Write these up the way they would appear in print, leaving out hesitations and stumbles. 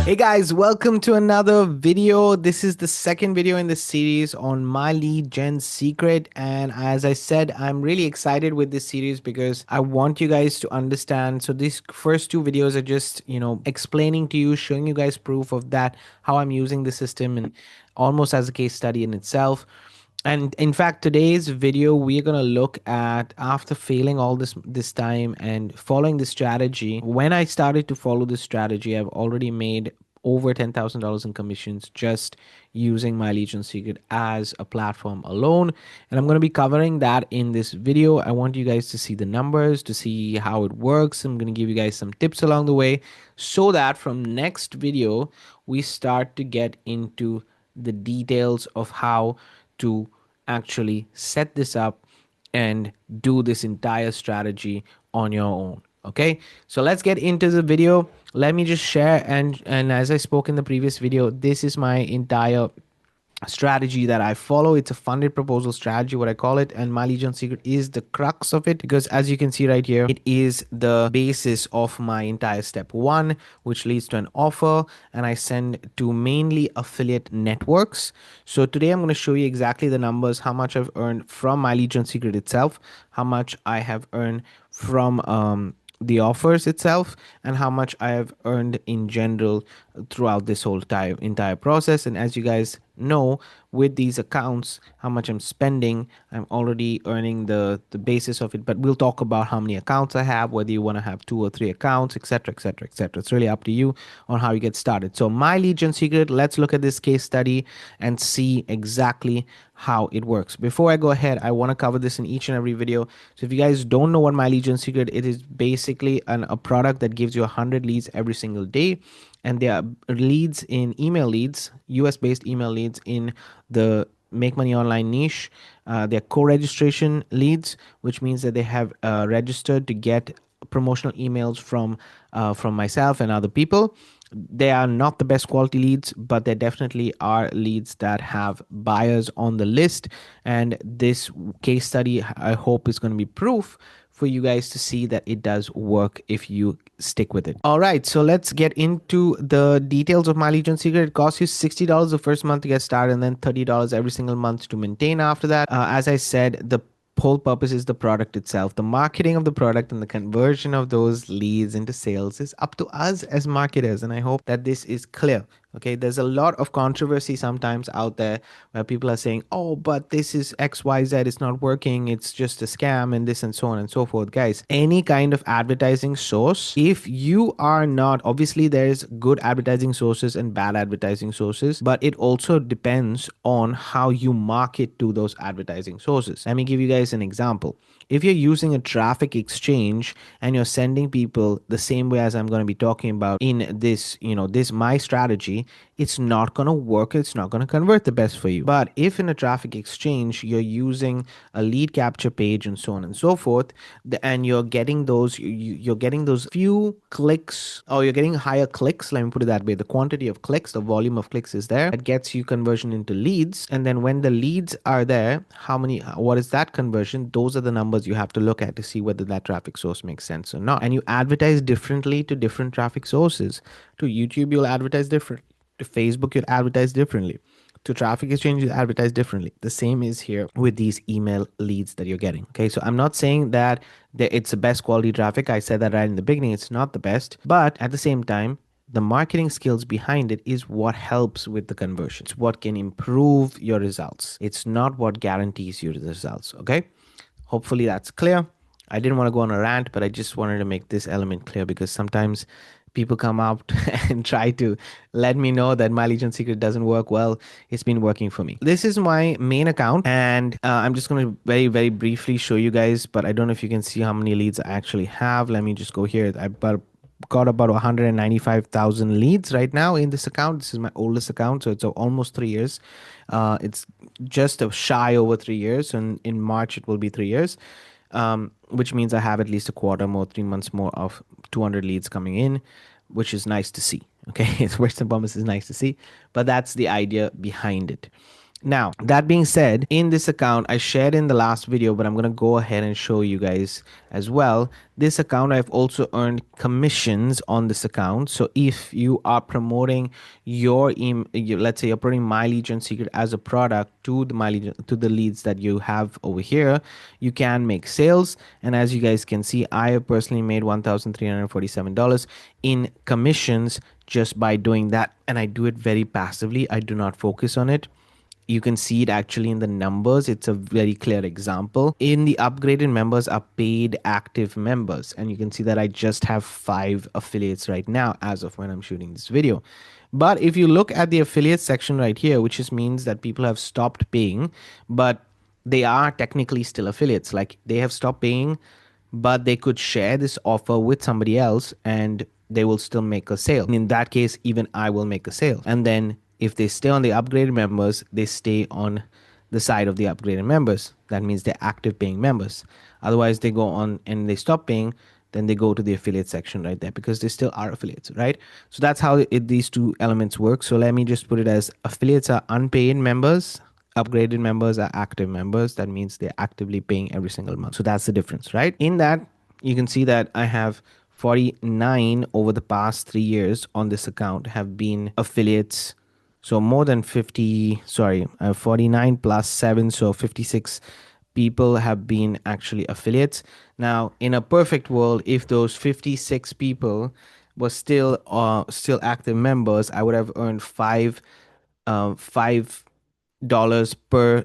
Hey guys, welcome to another video. This is the second video in the series on my lead gen secret. And as I said, I'm really excited with this series because I want you guys to understand. So these first two videos are just, explaining to you, showing you guys proof of that, how I'm using the system and almost as a case study in itself. And in fact, today's video, we're going to look at after failing all this time and following this strategy. When I started to follow this strategy, I've already made over $10,000 in commissions just using my Legion Secret as a platform alone. And I'm going to be covering that in this video. I want you guys to see the numbers, to see how it works. I'm going to give you guys some tips along the way so that from next video, we start to get into the details of how to actually set this up and do this entire strategy on your own. Okay, so let's get into the video. Let me just share, and as I spoke in the previous video, this is my entire strategy that I follow. It's a funded proposal strategy, what I call it, and my Legion Secret is the crux of it because as you can see right here, it is the basis of my entire step one, which leads to an offer, and I send to mainly affiliate networks. So today I'm going to show you exactly the numbers, how much I've earned from my Legion Secret itself, how much I have earned from the offers itself, and how much I have earned in general throughout this whole entire process. And as you guys know, with these accounts, how much I'm spending, I'm already earning the basis of it. But we'll talk about how many accounts I have, whether you want to have 2 or 3 accounts, etc, etc, etc. It's really up to you on how you get started. So my Legion Secret, let's look at this case study and see exactly how it works. Before I go ahead, I want to cover this in each and every video. So if you guys don't know what my Legion Secret, it is basically a product that gives you 100 leads every single day, and they are leads in email leads, US based email leads in the make money online niche. They're co-registration leads, which means that they have registered to get promotional emails from myself and other people. They are not the best quality leads, but they definitely are leads that have buyers on the list. And this case study, I hope, is going to be proof for you guys to see that it does work if you stick with it. All right, so let's get into the details of my Legion Secret. It costs you $60 the first month to get started, and then $30 every single month to maintain after that. As I said, the whole purpose is the product itself. The marketing of the product and the conversion of those leads into sales is up to us as marketers, and I hope that this is clear. Okay, there's a lot of controversy sometimes out there where people are saying, oh, but this is XYZ, it's not working, it's just a scam, and this and so on and so forth. Guys, any kind of advertising source, if you are not, obviously there's good advertising sources and bad advertising sources, but it also depends on how you market to those advertising sources. Let me give you guys an example. If you're using a traffic exchange and you're sending people the same way as I'm going to be talking about in this, this my strategy, it's not going to work. It's not going to convert the best for you. But if in a traffic exchange, you're using a lead capture page and so on and so forth, and you're getting those, you're getting those few clicks, or you're getting higher clicks, let me put it that way. The quantity of clicks, the volume of clicks is there. That gets you conversion into leads. And then when the leads are there, what is that conversion? Those are the numbers you have to look at to see whether that traffic source makes sense or not. And you advertise differently to different traffic sources. To YouTube, you'll advertise different. To Facebook, you'll advertise differently. To traffic exchange, you advertise differently. The same is here with these email leads that you're getting. Okay, so I'm not saying that it's the best quality traffic. I said that right in the beginning. It's not the best, but at the same time, the marketing skills behind it is what helps with the conversion. It's what can improve your results. It's not what guarantees you the results. Okay, hopefully that's clear. I didn't want to go on a rant, but I just wanted to make this element clear because sometimes people come out and try to let me know that my Legion Secret doesn't work well. It's been working for me. This is my main account, and I'm just going to very, very briefly show you guys, but I don't know if you can see how many leads I actually have. Let me just go here. I've got about 195,000 leads right now in this account. This is my oldest account, so it's almost 3 years. It's just a shy over 3 years, and in March it will be 3 years, which means I have at least a quarter more, 3 months more of 200 leads coming in, which is nice to see. Okay, it's worse than promise is nice to see, but that's the idea behind it. Now, that being said, in this account, I shared in the last video, but I'm going to go ahead and show you guys as well. This account, I've also earned commissions on this account. So if you are promoting your let's say you're promoting My Lead Gen Secret as a product to the leads that you have over here, you can make sales. And as you guys can see, I have personally made $1,347 in commissions just by doing that. And I do it very passively. I do not focus on it. You can see it actually in the numbers. It's a very clear example. In the upgraded members are paid active members, and you can see that I just have 5 affiliates right now as of when I'm shooting this video. But if you look at the affiliate section right here, which just means that people have stopped paying, but they are technically still affiliates. Like, they have stopped paying, but they could share this offer with somebody else and they will still make a sale. And in that case, even I will make a sale. And then if they stay on the upgraded members, they stay on the side of the upgraded members. That means they're active paying members. Otherwise, they go on and they stop paying, then they go to the affiliate section right there because they still are affiliates, right? So that's how these two elements work. So let me just put it as affiliates are unpaid members, upgraded members are active members. That means they're actively paying every single month. So that's the difference, right? In that, you can see that I have 49 over the past 3 years on this account have been affiliates. So more than 50, sorry, 49 plus 7, so 56 people have been actually affiliates. Now, in a perfect world, if those 56 people were still active members, I would have earned $5 per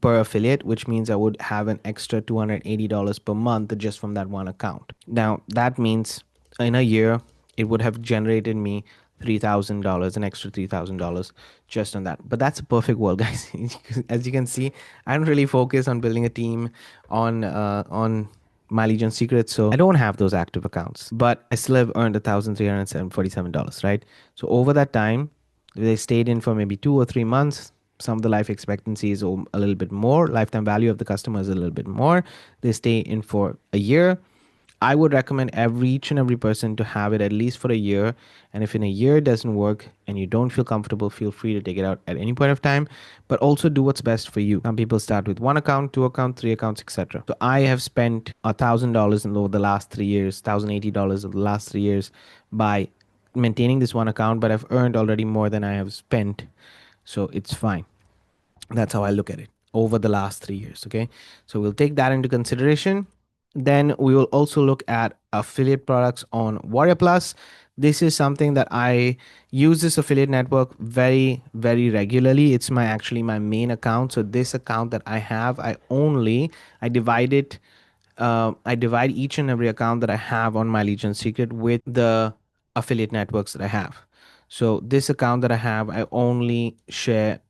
affiliate, which means I would have an extra $280 per month just from that one account. Now, that means in a year, it would have generated me $3,000, an extra $3,000 just on that. But that's a perfect world, guys. As you can see, I don't really focus on building a team on My Lead Gen Secret, so I don't have those active accounts, but I still have earned $1,347, right? So over that time, they stayed in for maybe 2 or 3 months. Some of the life expectancy is a little bit more. Lifetime value of the customer is a little bit more. They stay in for a year. I would recommend each and every person to have it at least for a year. And if in a year it doesn't work and you don't feel comfortable, feel free to take it out at any point of time. But also do what's best for you. Some people start with 1 account, 2 accounts, 3 accounts, etc. So I have spent $1,000 over the last 3 years, $1,080 over the last 3 years by maintaining this one account, but I've earned already more than I have spent. So it's fine. That's how I look at it over the last 3 years. Okay. So we'll take that into consideration. Then we will also look at affiliate products on Warrior Plus. This is something that I use this affiliate network very, very regularly. It's actually my main account. So this account that I have, I divide it. I divide each and every account that I have on My Lead Gen Secret with the affiliate networks that I have. So this account that I have, I only share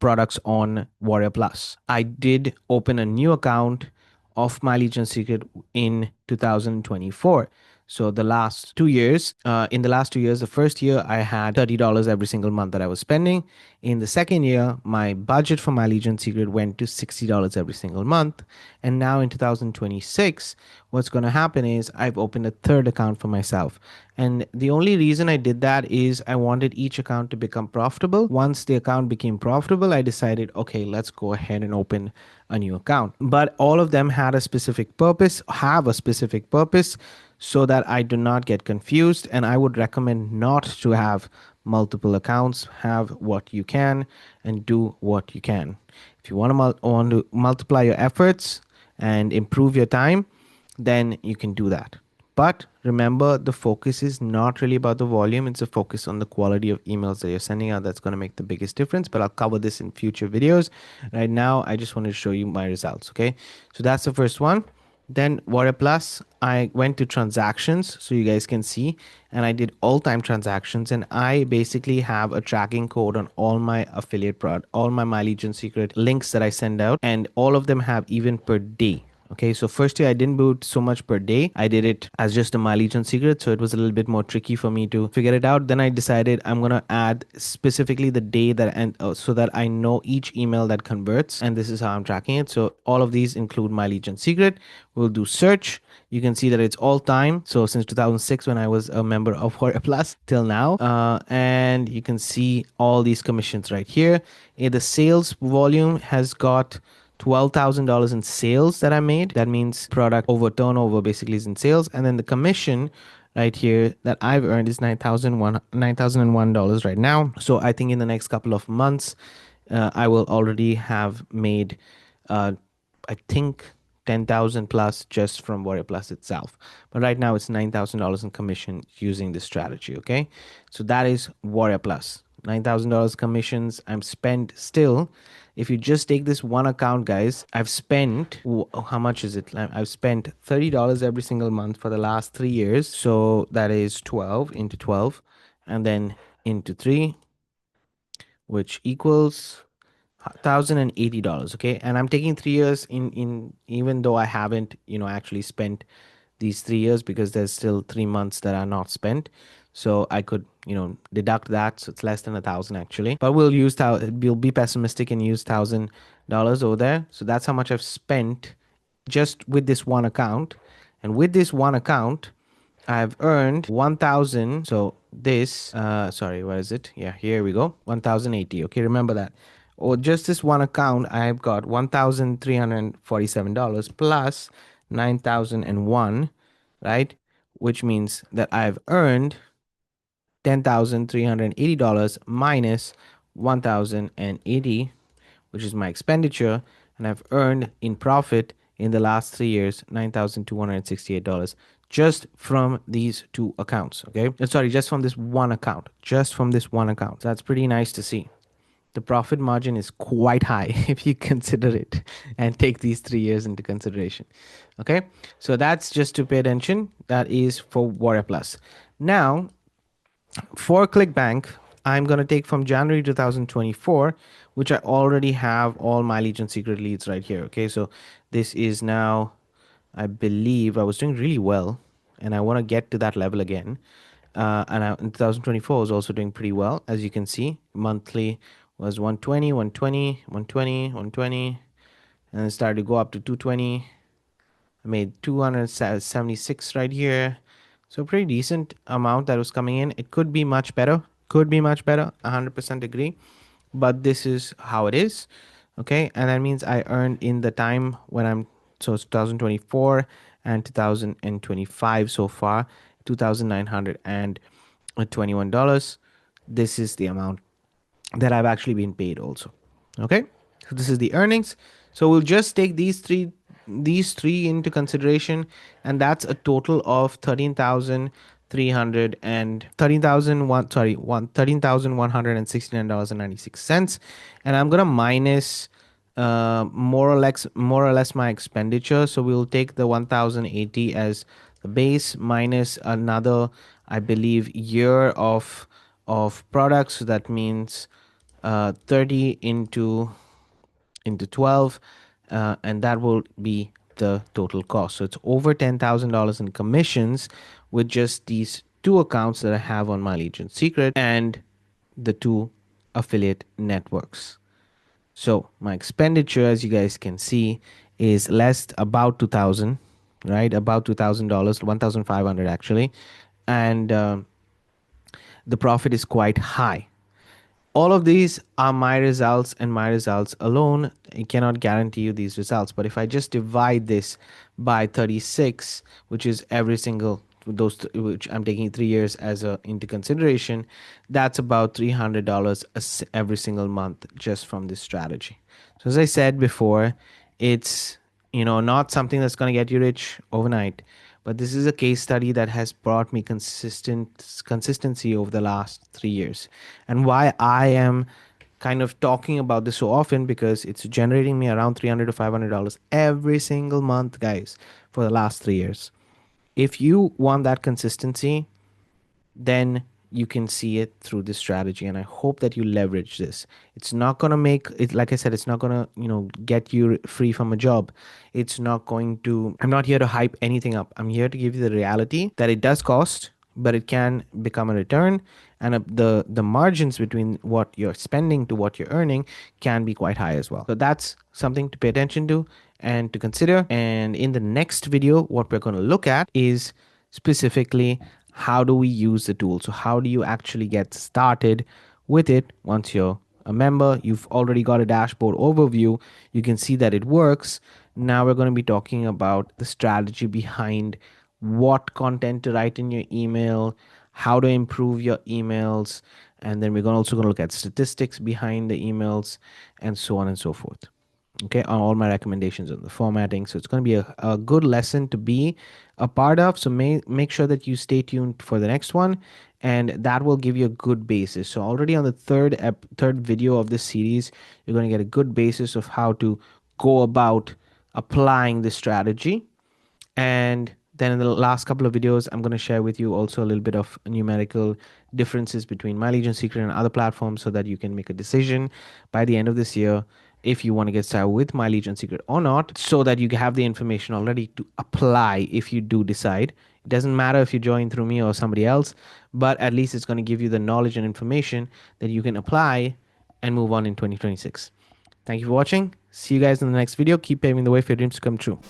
products on Warrior Plus. I did open a new account of My Lead Gen Secret in 2024. So the last 2 years, in the last 2 years, the first year I had $30 every single month that I was spending. In the second year, my budget for My Lead Gen Secret went to $60 every single month. And now in 2026, what's going to happen is I've opened a third account for myself. And the only reason I did that is I wanted each account to become profitable. Once the account became profitable, I decided, okay, let's go ahead and open a new account. But all of them have a specific purpose, so that I do not get confused. And I would recommend not to have multiple accounts. Have what you can and do what you can. If you want to multiply your efforts and improve your time, then you can do that. But remember, the focus is not really about the volume. It's a focus on the quality of emails that you're sending out. That's going to make the biggest difference. But I'll cover this in future videos. Right now, I just want to show you my results. Okay. So that's the first one. Then Warrior Plus, I went to transactions so you guys can see, and I did all-time transactions, and I basically have a tracking code on all my affiliate product, all my My Lead Gen Secret links that I send out, and all of them have even per day. Okay, so firstly, I didn't boot so much per day. I did it as just a My Legion secret, so it was a little bit more tricky for me to figure it out. Then I decided I'm gonna add specifically the day that, and so that I know each email that converts, and this is how I'm tracking it. So all of these include My Legion secret. We'll do search. You can see that it's all time. So since 2006, when I was a member of Warrior Plus till now, and you can see all these commissions right here. The sales volume has got $12,000 in sales that I made. That means product over turnover basically is in sales. And then the commission right here that I've earned is $9,001 right now. So I think in the next couple of months, I will already have made, I think, 10,000 plus just from Warrior Plus itself. But right now it's $9,000 in commission using this strategy. Okay. So that is Warrior Plus. $9,000 commissions I'm spent still. If you just take this one account, guys, I've spent, how much is it? I've spent $30 every single month for the last 3 years. So that is 12 into 12 and then into 3, which equals $1,080. Okay. And I'm taking 3 years in, even though I haven't, actually spent these 3 years, because there's still 3 months that are not spent. So I could, deduct that. So it's less than 1,000 actually. But we'll be pessimistic and use $1,000 over there. So that's how much I've spent just with this one account. And with this one account, I've earned 1,000. So this, sorry, what is it? Yeah, here we go. 1,080. Okay, remember that. Or just this one account, I've got $1,347 plus 9,001, right? Which means that I've earned $10,380 minus 1,080, which is my expenditure, and I've earned in profit in the last 3 years $9,268 just from these two accounts. Okay, sorry, just from this one account, So that's pretty nice to see. The profit margin is quite high if you consider it and take these 3 years into consideration. Okay, so that's just to pay attention. That is for Warrior Plus. Now, for ClickBank, I'm going to take from January 2024, which I already have all my Legion secret leads right here. Okay, so this is now, I believe I was doing really well and I want to get to that level again. In 2024, I was also doing pretty well. As you can see, monthly was 120, 120, 120, 120, and it started to go up to 220. I made 276 right here. So pretty decent amount that was coming in. It could be much better. 100% agree. But this is how it is. Okay. And that means I earned in the time when so it's 2024 and 2025 so far, $2,921. This is the amount that I've actually been paid also. Okay. So this is the earnings. So we'll just take these three into consideration, and that's a total of 13,300 and 13,001 sorry one $13,169.96. And I'm gonna minus more or less my expenditure. So we'll take the 1,080 as the base minus another, I believe, year of products. So that means 30 into 12, and that will be the total cost. So it's over $10,000 in commissions with just these two accounts that I have on my Legion Secret and the two affiliate networks. So my expenditure, as you guys can see, is about 2,000, right? About $2,000, 1,500 actually, and the profit is quite high. All of these are my results, and my results alone, I cannot guarantee you these results. But if I just divide this by 36, which is every single which I'm taking 3 years as into consideration, that's about $300 every single month just from this strategy. So as I said before, it's not something that's going to get you rich overnight, but this is a case study that has brought me consistency over the last 3 years. And why I am kind of talking about this so often, because it's generating me around $300 to $500 every single month, guys, for the last 3 years. If you want that consistency, then you can see it through this strategy, and I hope that you leverage this. It's not going to make it, like I said, it's not going to, get you free from a job. It's not going to, I'm not here to hype anything up. I'm here to give you the reality that it does cost, but it can become a return, and the margins between what you're spending to what you're earning can be quite high as well. So that's something to pay attention to and to consider. And in the next video, what we're going to look at is specifically how do we use the tool. So how do you actually get started with it? Once you're a member, you've already got a dashboard overview, you can see that it works. Now we're going to be talking about the strategy behind what content to write in your email, how to improve your emails, and then we're also going to look at statistics behind the emails, and so on and so forth. Okay, on all my recommendations on the formatting. So it's going to be a good lesson to be a part of. So make sure that you stay tuned for the next one, and that will give you a good basis. So already on the third video of this series, you're going to get a good basis of how to go about applying this strategy. And then in the last couple of videos, I'm going to share with you also a little bit of numerical differences between My Lead Gen Secret and other platforms, so that you can make a decision by the end of this year if you want to get started with My Lead Gen Secret or not, so that you have the information already to apply if you do decide. It doesn't matter if you join through me or somebody else, but at least it's going to give you the knowledge and information that you can apply and move on in 2026. Thank you for watching. See you guys in the next video. Keep paving the way for your dreams to come true.